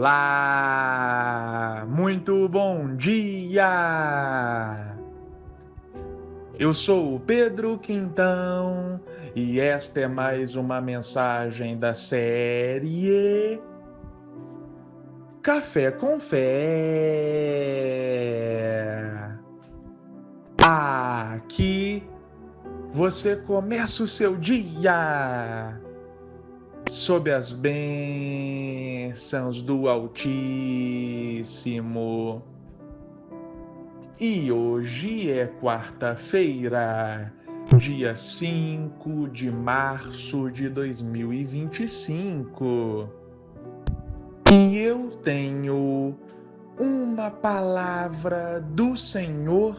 Olá! Muito bom dia! Eu sou o Pedro Quintão e esta é mais uma mensagem da série Café com Fé. Aqui você começa o seu dia sob as bênçãos do Altíssimo. E hoje é quarta-feira, dia 5 de março de 2025. E eu tenho uma palavra do Senhor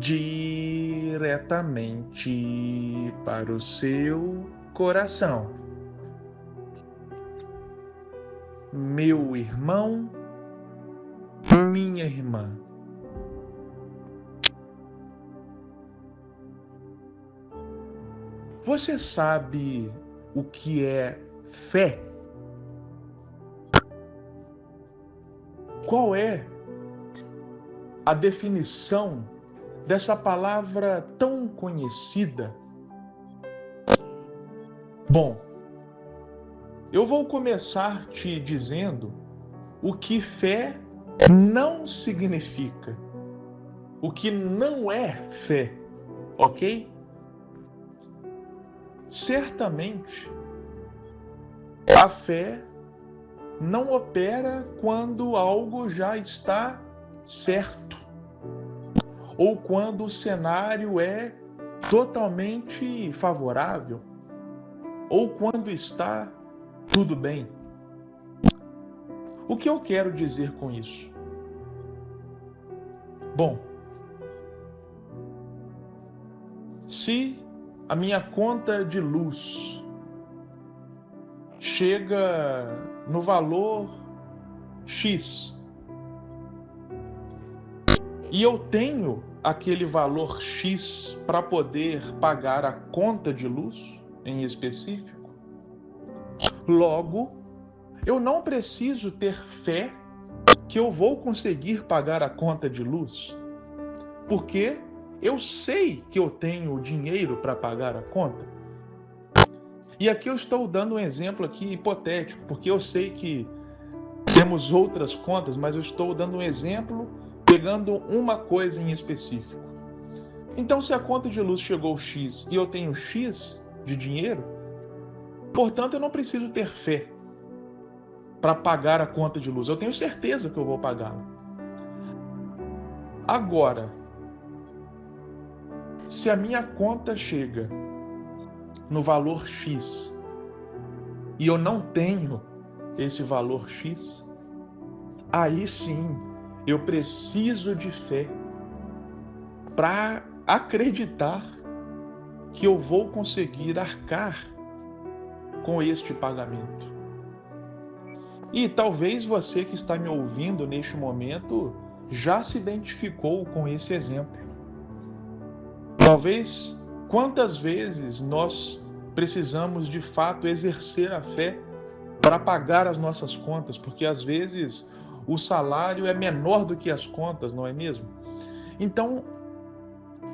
diretamente para o seu coração. Meu irmão, minha irmã. Você sabe o que é fé? Qual é a definição dessa palavra tão conhecida? Bom, eu vou começar te dizendo o que fé não significa, o que não é fé, ok? Certamente, a fé não opera quando algo já está certo ou quando o cenário é totalmente favorável ou quando está tudo bem. O que eu quero dizer com isso? Bom, se a minha conta de luz chega no valor X e eu tenho aquele valor X para poder pagar a conta de luz em específico, logo, eu não preciso ter fé que eu vou conseguir pagar a conta de luz, porque eu sei que eu tenho dinheiro para pagar a conta. E aqui eu estou dando um exemplo aqui hipotético, porque eu sei que temos outras contas, mas eu estou dando um exemplo pegando uma coisa em específico. Então, se a conta de luz chegou X e eu tenho X de dinheiro, portanto, eu não preciso ter fé para pagar a conta de luz. Eu tenho certeza que eu vou pagá-la. Agora, se a minha conta chega no valor X e eu não tenho esse valor X, aí sim eu preciso de fé para acreditar que eu vou conseguir arcar com este pagamento. E talvez você que está me ouvindo neste momento já se identificou com esse exemplo. Talvez quantas vezes nós precisamos de fato exercer a fé para pagar as nossas contas, porque às vezes o salário é menor do que as contas, não é mesmo? Então,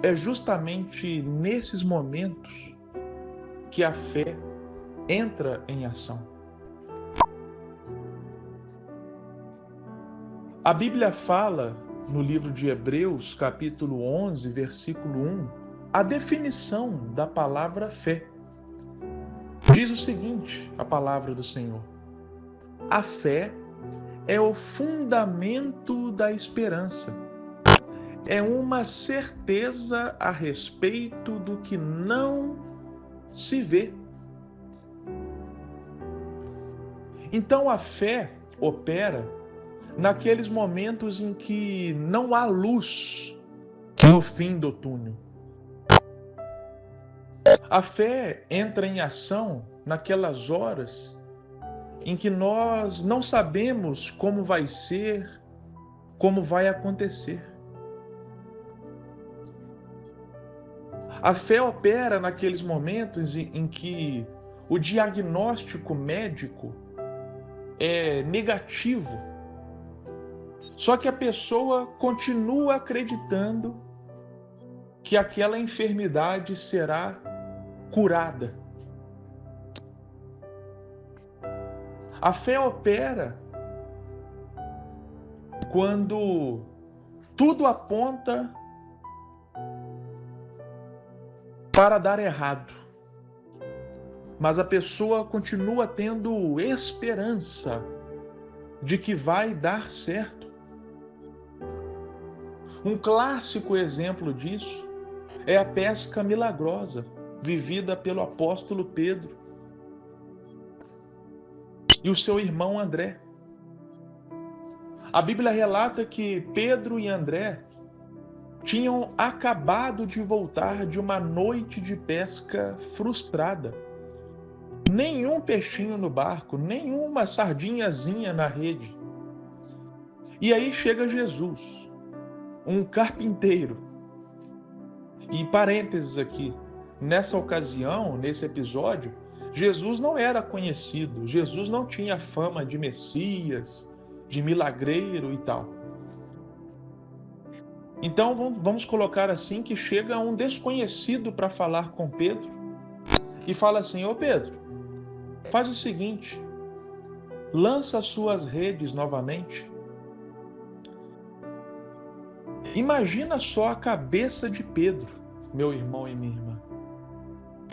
é justamente nesses momentos que a fé entra em ação. A Bíblia fala no livro de Hebreus, capítulo 11, versículo 1, a definição da palavra fé. Diz o seguinte, a palavra do Senhor: a fé é o fundamento da esperança. É uma certeza a respeito do que não se vê. Então a fé opera naqueles momentos em que não há luz no fim do túnel. A fé entra em ação naquelas horas em que nós não sabemos como vai ser, como vai acontecer. A fé opera naqueles momentos em que o diagnóstico médico negativo. Só que a pessoa continua acreditando que aquela enfermidade será curada. A fé opera quando tudo aponta para dar errado, mas a pessoa continua tendo esperança de que vai dar certo. Um clássico exemplo disso é a pesca milagrosa vivida pelo apóstolo Pedro e o seu irmão André. A Bíblia relata que Pedro e André tinham acabado de voltar de uma noite de pesca frustrada. Nenhum peixinho no barco, nenhuma sardinhazinha na rede. E aí chega Jesus, um carpinteiro. E parênteses aqui, nessa ocasião, nesse episódio, Jesus não era conhecido, Jesus não tinha fama de Messias, de milagreiro e tal. Então vamos colocar assim que chega um desconhecido para falar com Pedro e fala assim: ô Pedro, faz o seguinte, lança as suas redes novamente. Imagina só a cabeça de Pedro, meu irmão e minha irmã.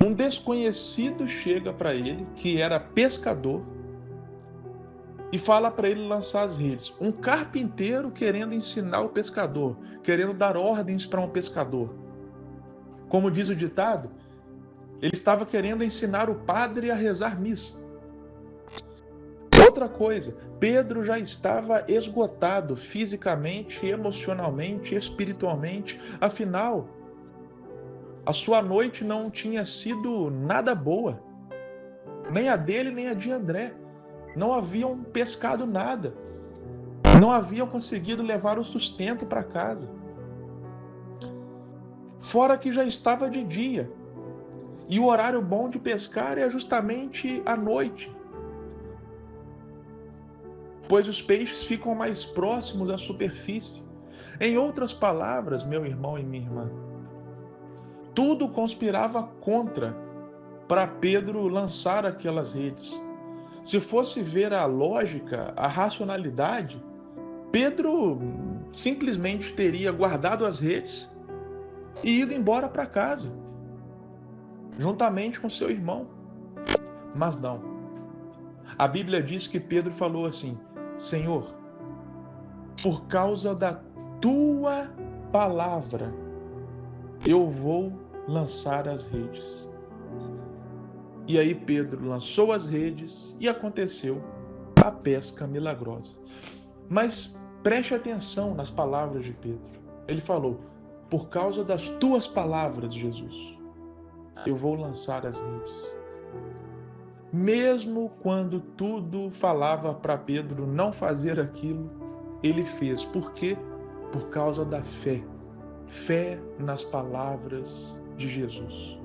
Um desconhecido chega para ele, que era pescador, e fala para ele lançar as redes. Um carpinteiro querendo ensinar o pescador, querendo dar ordens para um pescador. Como diz o ditado, ele estava querendo ensinar o padre a rezar missa. Outra coisa, Pedro já estava esgotado fisicamente, emocionalmente, espiritualmente. Afinal, a sua noite não tinha sido nada boa. Nem a dele, nem a de André. Não haviam pescado nada. Não haviam conseguido levar o sustento para casa. Fora que já estava de dia. E o horário bom de pescar é justamente à noite, pois os peixes ficam mais próximos da superfície. Em outras palavras, meu irmão e minha irmã, tudo conspirava contra para Pedro lançar aquelas redes. Se fosse ver a lógica, a racionalidade, Pedro simplesmente teria guardado as redes e ido embora para casa, juntamente com seu irmão. Mas não. A Bíblia diz que Pedro falou assim: Senhor, por causa da tua palavra, eu vou lançar as redes. E aí Pedro lançou as redes e aconteceu a pesca milagrosa. Mas preste atenção nas palavras de Pedro. Ele falou: por causa das tuas palavras, Jesus, eu vou lançar as redes. Mesmo quando tudo falava para Pedro não fazer aquilo, ele fez. Por quê? Por causa da fé. Fé nas palavras de Jesus.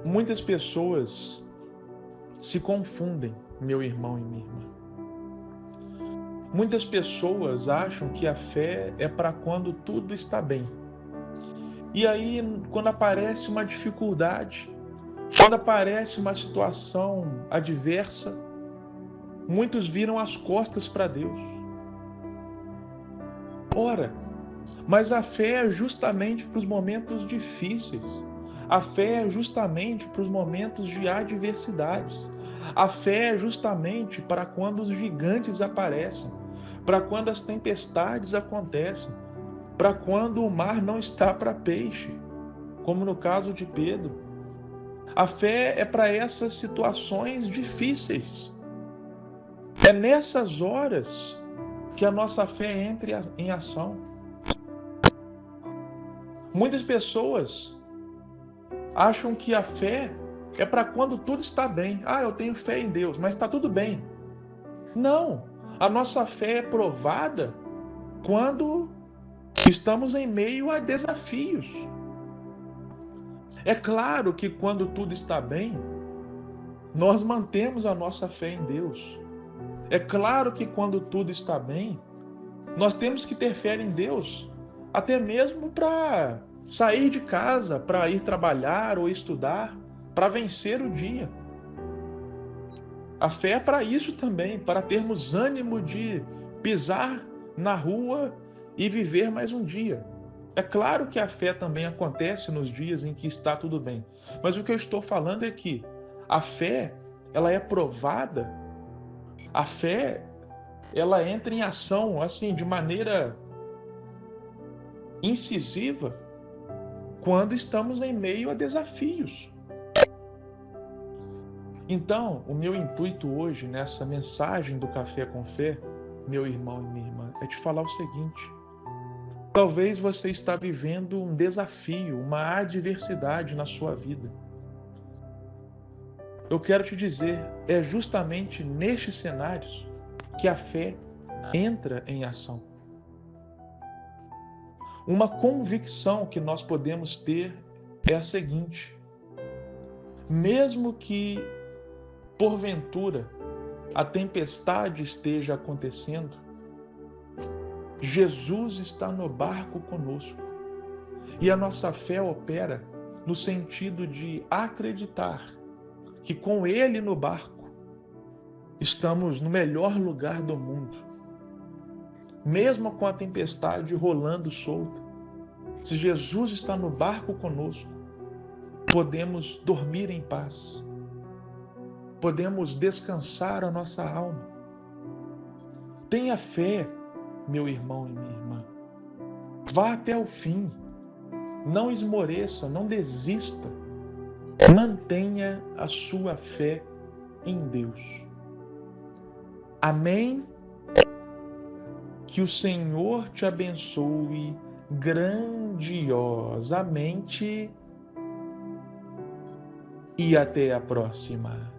Muitas pessoas se confundem, meu irmão e minha irmã. Muitas pessoas acham que a fé é para quando tudo está bem. E aí, quando aparece uma dificuldade, quando aparece uma situação adversa, muitos viram as costas para Deus. Ora, mas a fé é justamente para os momentos difíceis. A fé é justamente para os momentos de adversidades. A fé é justamente para quando os gigantes aparecem, para quando as tempestades acontecem, para quando o mar não está para peixe, como no caso de Pedro. A fé é para essas situações difíceis. É nessas horas que a nossa fé entra em ação. Muitas pessoas acham que a fé é para quando tudo está bem. Ah, eu tenho fé em Deus, mas está tudo bem. Não, a nossa fé é provada quando estamos em meio a desafios. É claro que quando tudo está bem, nós mantemos a nossa fé em Deus. É claro que quando tudo está bem, nós temos que ter fé em Deus, até mesmo para sair de casa, para ir trabalhar ou estudar, para vencer o dia. A fé é para isso também, para termos ânimo de pisar na rua e viver mais um dia. É claro que a fé também acontece nos dias em que está tudo bem, mas o que eu estou falando é que a fé, ela é provada, a fé, ela entra em ação assim de maneira incisiva quando estamos em meio a desafios. Então, o meu intuito hoje nessa mensagem do Café com Fé, meu irmão e minha irmã, é te falar o seguinte: talvez você está vivendo um desafio, uma adversidade na sua vida. Eu quero te dizer, é justamente nestes cenários que a fé entra em ação. Uma convicção que nós podemos ter é a seguinte: mesmo que, porventura, a tempestade esteja acontecendo, Jesus está no barco conosco. E a nossa fé opera no sentido de acreditar que com Ele no barco estamos no melhor lugar do mundo. Mesmo com a tempestade rolando solta, se Jesus está no barco conosco, podemos dormir em paz, podemos descansar a nossa alma. Tenha fé, meu irmão e minha irmã. Vá até o fim. Não esmoreça, não desista. Mantenha a sua fé em Deus. Amém? Que o Senhor te abençoe grandiosamente e até a próxima.